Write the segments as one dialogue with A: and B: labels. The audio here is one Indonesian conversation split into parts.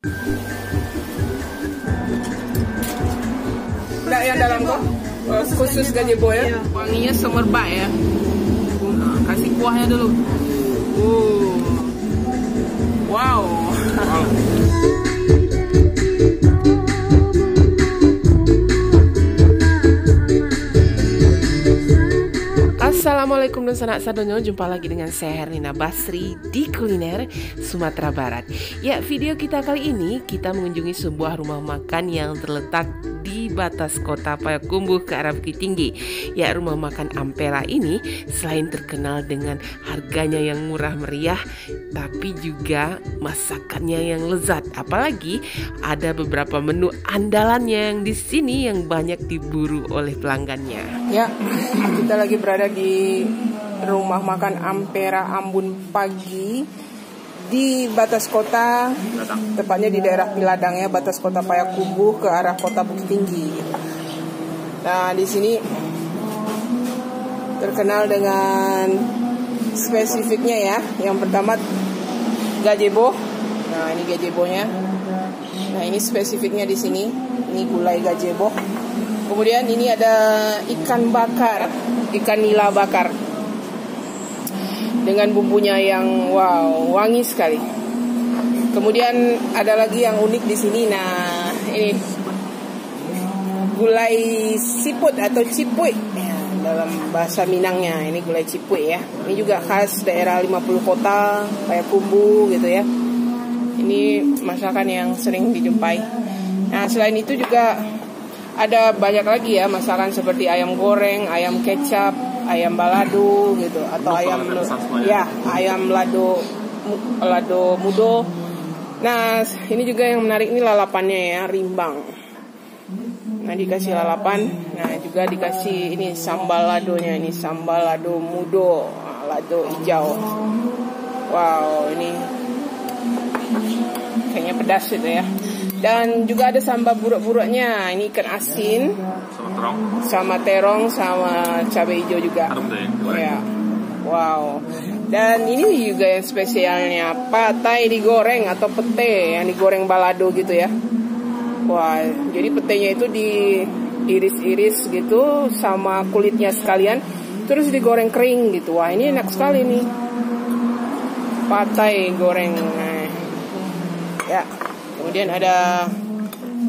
A: Enggak yang dalam kok khusus gazebo ya. Wanginya semerbak ya. Nah, kasih kuahnya dulu. Wow. Assalamualaikum dan sanak sadonyo, jumpa lagi dengan saya Herlina Basri di Kuliner Sumatera Barat. Ya, video kita kali ini kita mengunjungi sebuah rumah makan yang terletak di batas kota Payakumbuh ke arah Bukit Tinggi. Ya, rumah makan Ampera ini selain terkenal dengan harganya yang murah meriah, tapi juga masakannya yang lezat. Apalagi ada beberapa menu andalannya yang di sini yang banyak diburu oleh pelanggannya. Ya, kita lagi berada di rumah makan Ampera Ambon Pagi di batas kota, tepatnya di daerah Piladang ya, batas kota Payakumbuh ke arah kota Bukit Tinggi. Nah, di sini terkenal dengan spesifiknya ya. Yang pertama gazebo. Nah, ini gazebonya. Nah, ini spesifiknya di sini. Ini gulai gazebo. Kemudian ini ada ikan bakar, ikan nila bakar dengan bumbunya yang wow, wangi sekali. Kemudian ada lagi yang unik di sini. Nah, ini gulai siput atau cipuy ya, dalam bahasa Minangnya. Ini gulai cipuy ya. Ini juga khas daerah 50 kota Payakumbuh gitu ya. Ini masakan yang sering dijumpai. Nah, selain itu juga ada banyak lagi ya masakan seperti ayam goreng, ayam kecap, ayam balado gitu, atau ayam ya, ayam lado mudo. Nah, ini juga yang menarik ini lalapannya ya, rimbang. Nah, dikasih lalapan. Nah, juga dikasih ini sambal ladonya, ini sambal lado mudo, lado hijau. Wow, ini kayaknya pedas gitu ya. Dan juga ada sambal buruk-buruknya. Ini ikan asin sama terong sama cabai hijau juga. Ya. Wow. Dan ini juga yang spesialnya, patai digoreng atau pete yang digoreng balado gitu ya. Wah, jadi petenya itu diiris-iris gitu sama kulitnya sekalian, terus digoreng kering gitu. Wah, ini enak sekali nih. Patai goreng. Nah, ya. Kemudian ada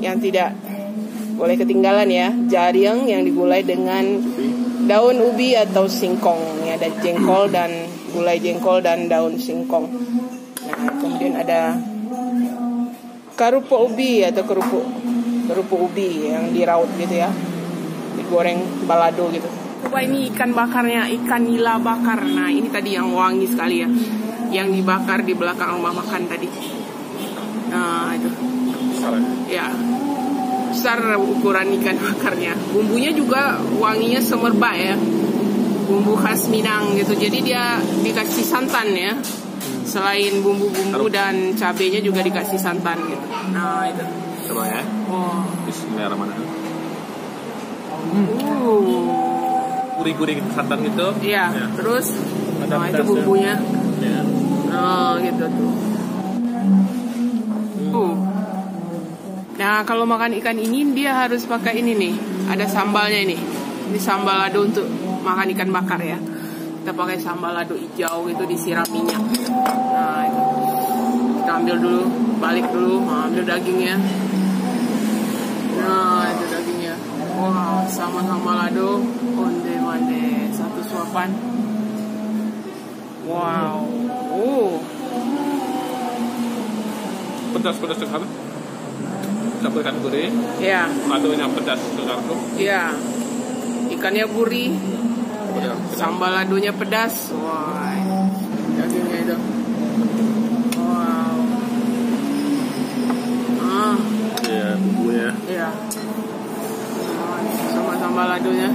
A: yang tidak boleh ketinggalan ya, jaring yang digulai dengan daun ubi atau singkong. Ya, ada jengkol dan gulai jengkol dan daun singkong. Nah, kemudian ada kerupuk ubi atau kerupuk ubi yang diraut gitu ya, digoreng balado gitu. Coba ini ikan bakarnya, ikan nila bakar. Nah, ini tadi yang wangi sekali ya, yang dibakar di belakang rumah makan tadi. Nah, itu ya, besar ukuran ikan bakarnya. Bumbunya juga wanginya semerbak ya, bumbu khas Minang gitu. Jadi dia dikasih santan ya, selain bumbu-bumbu dan cabenya juga dikasih santan gitu. Nah, itu coba ya. Oh, Bismillahirrahmanirrahim. Gurih-gurih santan gitu. Iya, ya. Terus nah, itu bumbunya ya. Oh, gitu tuh. Nah, kalau makan ikan ini dia harus pakai ini nih, ada sambalnya ini. Ini sambal lado untuk makan ikan bakar ya. Kita pakai sambal lado hijau gitu, disiram minyak. Nah, itu kita ambil dulu, balik dulu, ambil dagingnya. Nah, itu dagingnya. Wow, sama sambal lado, onde-mande, satu suapan. Wow.
B: Pedas sekali. Campur ikan gurih. Iya. Ladonya pedas sekali.
A: Iya. Ikannya gurih. Sambal ladonya pedas. Wah. Dagingnya itu. Wow.
B: Iya, bumbunya.
A: Iya. Sama sambal ladonya.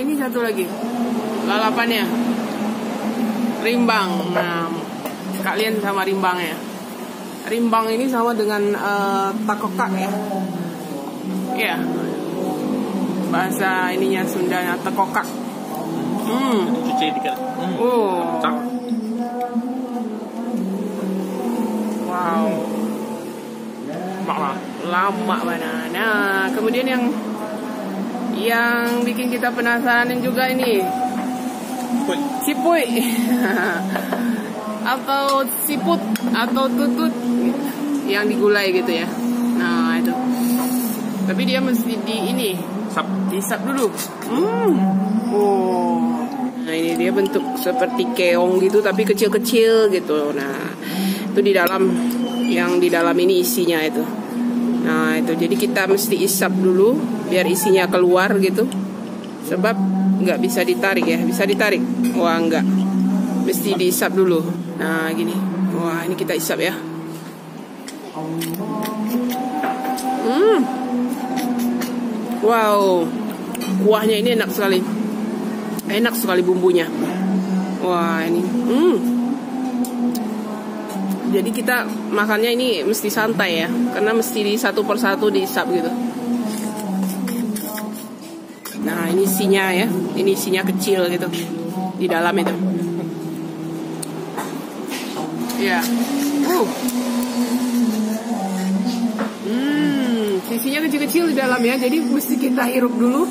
A: Ini satu lagi. Lalapannya. Rimbang. Nah, kalian sama rimbangnya. Rimbang ini sama dengan takokak ya. Iya. Bahasa ininya Sundanya takokak.
B: Cuci dikit.
A: Wow. Lama banget. Nah, kemudian yang bikin kita penasaran juga ini cipuy atau siput atau tutut yang digulai gitu ya. Nah itu, tapi dia mesti disap dulu. Oh, nah ini dia bentuk seperti keong gitu tapi kecil-kecil gitu. Nah itu di dalam ini isinya itu. Nah itu jadi kita mesti isap dulu biar isinya keluar gitu. Sebab nggak bisa ditarik ya. Bisa ditarik? Wah nggak. Mesti diisap dulu. Nah gini. Wah ini kita isap ya. Wow. Kuahnya ini enak sekali. Enak sekali bumbunya. Wah ini. Jadi kita makannya ini mesti santai ya, karena mesti satu persatu diisap gitu. Nah ini isinya ya, ini isinya kecil gitu di dalam itu. Ya, isinya kecil-kecil di dalam ya, jadi mesti kita hirup dulu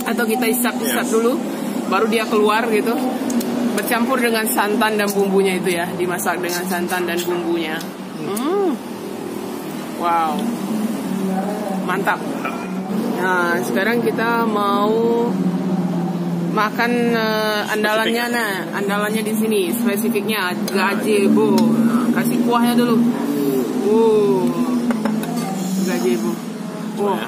A: atau kita isap-isap dulu, baru dia keluar gitu. Bercampur dengan santan dan bumbunya itu ya, dimasak dengan santan dan bumbunya. Wow, mantap. Nah sekarang kita mau makan andalannya. Nah andalannya di sini spesifiknya gazebo. Nah, kasih kuahnya dulu. Gazebo. Wow.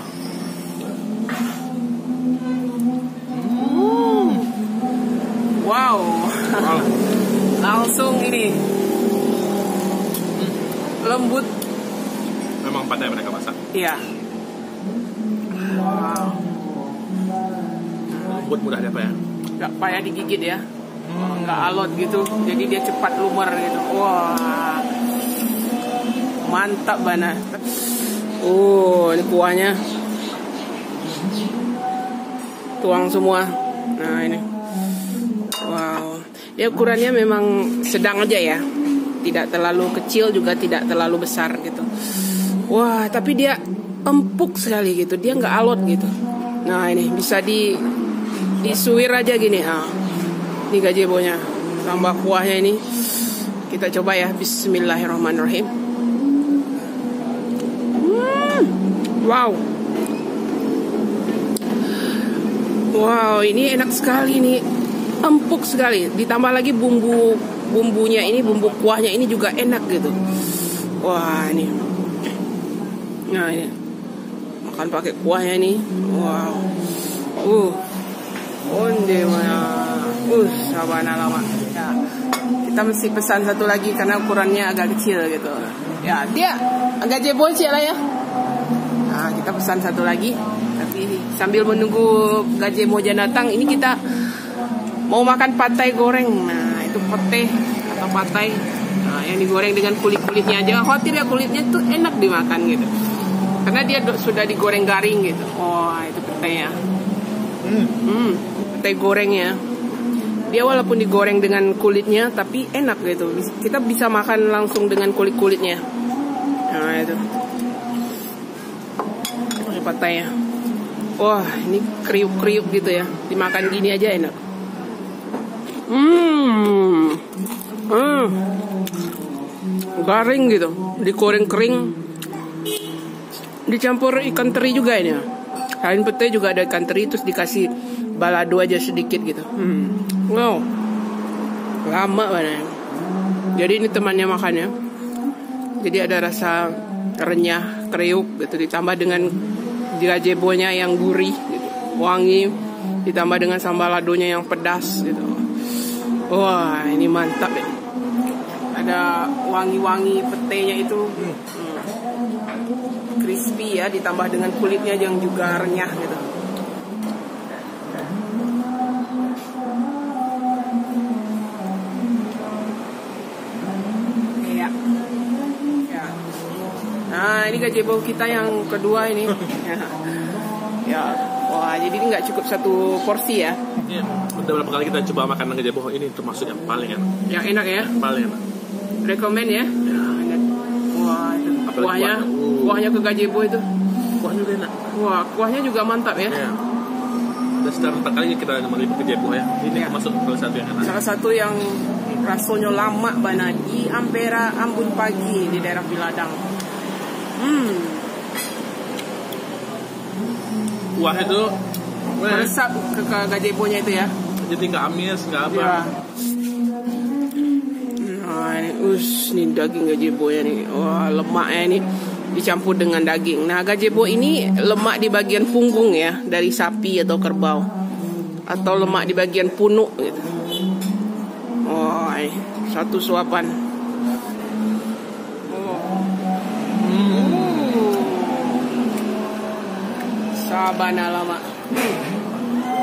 A: Wow. Langsung ini lembut.
B: Memang pandai mereka masak.
A: Iya. Wow.
B: Lembut, mudah apa ya?
A: Gak payah digigit ya. Gak alot gitu. Jadi dia cepat lumer gitu. Wah. Mantap banget. Ini kuahnya. Tuang semua. Nah ini. Wow, dia ukurannya memang sedang aja ya, tidak terlalu kecil juga tidak terlalu besar gitu. Wah, tapi dia empuk sekali gitu, dia nggak alot gitu. Nah ini bisa disuir aja gini. Ini gazebonya, tambah kuahnya ini. Kita coba ya, Bismillahirrahmanirrahim. Wow, wow, ini enak sekali nih. Empuk sekali, ditambah lagi bumbunya ini, bumbu kuahnya ini juga enak gitu. Wah ini, nah ini makan pakai kuahnya ini. Wow, onde mana, sabana lama. Ya, kita mesti pesan satu lagi karena ukurannya agak kecil gitu. Ya dia agak jebol sih lah ya. Nah kita pesan satu lagi, tapi sambil menunggu gazebo datang, ini kita mau makan patai goreng. Nah itu pete atau patai, nah, yang digoreng dengan kulit-kulitnya aja. Khawatir ya kulitnya tuh enak dimakan gitu, karena dia sudah digoreng garing gitu. Wah itu pete ya. Pete gorengnya, dia walaupun digoreng dengan kulitnya tapi enak gitu. Kita bisa makan langsung dengan kulit-kulitnya. Nah itu patainya. Wah ini kriuk-kriuk gitu ya, dimakan gini aja enak. Garing gitu, digoreng kering, dicampur ikan teri juga ini. Selain pete juga ada ikan teri, terus dikasih balado aja sedikit gitu. Wow, lama banget. Jadi ini temannya makannya. Jadi ada rasa renyah, kriuk gitu, ditambah dengan gazebonya yang gurih gitu, wangi, ditambah dengan sambal ladonya yang pedas gitu. Wah ini mantap ya. Ada wangi-wangi petenya itu, crispy ya, ditambah dengan kulitnya yang juga renyah gitu. Iya. Ya. Nah ini gazebo kita yang kedua ini. Ya. Wah jadi ini nggak cukup satu porsi ya.
B: Iya. Udah berapa kali kita coba makan gazebo ini, termasuk yang paling enak.
A: Yang enak ya?
B: Paling enak.
A: Rekomen ya?
B: Ya.
A: Wah, itu kuahnya ke gazebo itu.
B: Kuahnya juga enak.
A: Wah, kuahnya juga mantap ya.
B: Iya. Dan sekarang kali kita meliput ke gazebo ya. Ini masuk salah satu yang enak. Salah satu yang
A: rasanya lama bana di Ampera Ambon Pagi di daerah Piladang.
B: Kuah itu
A: meresap ke gazebonya itu ya.
B: Jadi nggak amis, nggak apa.
A: Ya. Nah, ini daging gazebonya nih. Wah, lemaknya ini dicampur dengan daging. Nah, gazebo ini lemak di bagian punggung ya, dari sapi atau kerbau, atau lemak di bagian punuk gitu. Wah, satu suapan. Sabana lama.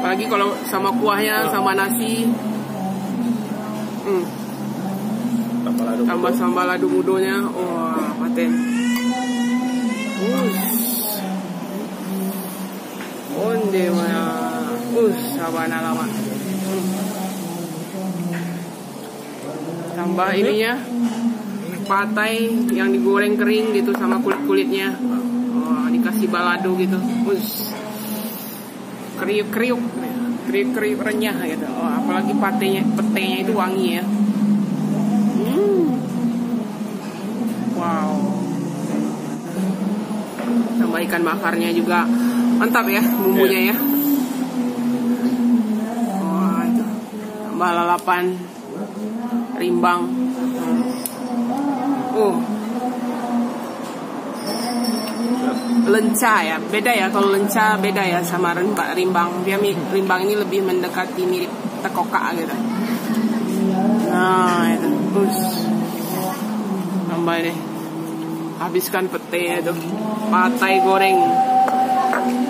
A: Apalagi kalau sama kuahnya, sama nasi. Tambah sambal ladu mudonya. Wah, paten. Onde mana. Sabana lama. Tambah ininya patai yang digoreng kering gitu sama kulit-kulitnya. Oh, dikasih balado gitu. Kriuk renyah gitu. Oh, apalagi petenya itu wangi ya. Wow. Tambah ikan bakarnya juga mantap ya bumbunya ya. Oh, itu. Tambah lalapan rimbang. Lenca ya, beda ya, kalau lenca beda ya sama rimbang. Dia rimbang ini lebih mendekati mirip tekoka gitu. Nah itu, tambah deh, habiskan pete itu, patai goreng.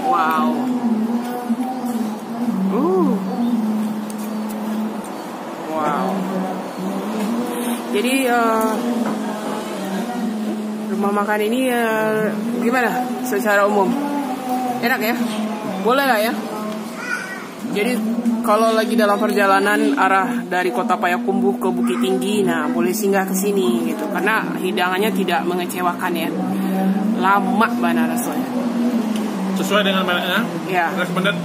A: Wow. Wow. Jadi rumah makan ini gimana secara umum? Enak ya? Boleh lah ya? Jadi kalau lagi dalam perjalanan arah dari Kota Payakumbuh ke Bukit Tinggi, nah boleh singgah ke sini gitu. Karena hidangannya tidak mengecewakan ya. Lama banget rasanya.
B: Sesuai dengan mereknya?
A: Ya.
B: Recommended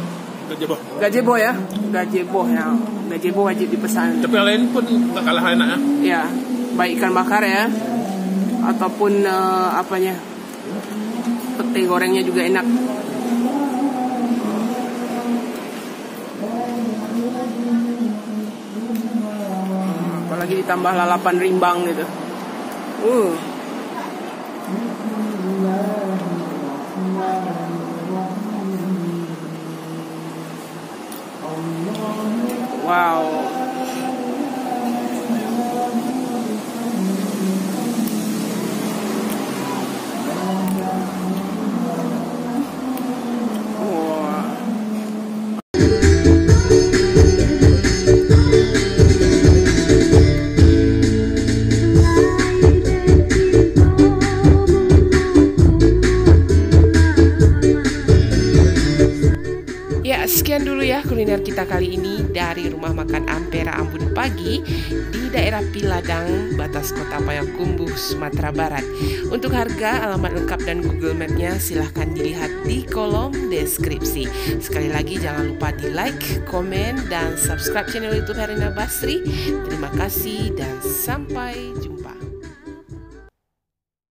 B: gazebo.
A: Gazebo ya? Gazebo ya. Gazebo wajib dipesan.
B: Tapi yang lain pun nggak kalah enak ya?
A: Ya, baik ikan bakar ya, ataupun pete gorengnya juga enak. Apalagi ditambah lalapan rimbang gitu. Wow. Sekian dulu ya kuliner kita kali ini dari rumah makan Ampera Ambon Pagi di daerah Piladang, batas Kota Payakumbuh, Sumatera Barat. Untuk harga, alamat lengkap dan Google Map-nya silahkan dilihat di kolom deskripsi. Sekali lagi jangan lupa di like, komen, dan subscribe channel YouTube Herlina Basri. Terima kasih dan sampai jumpa.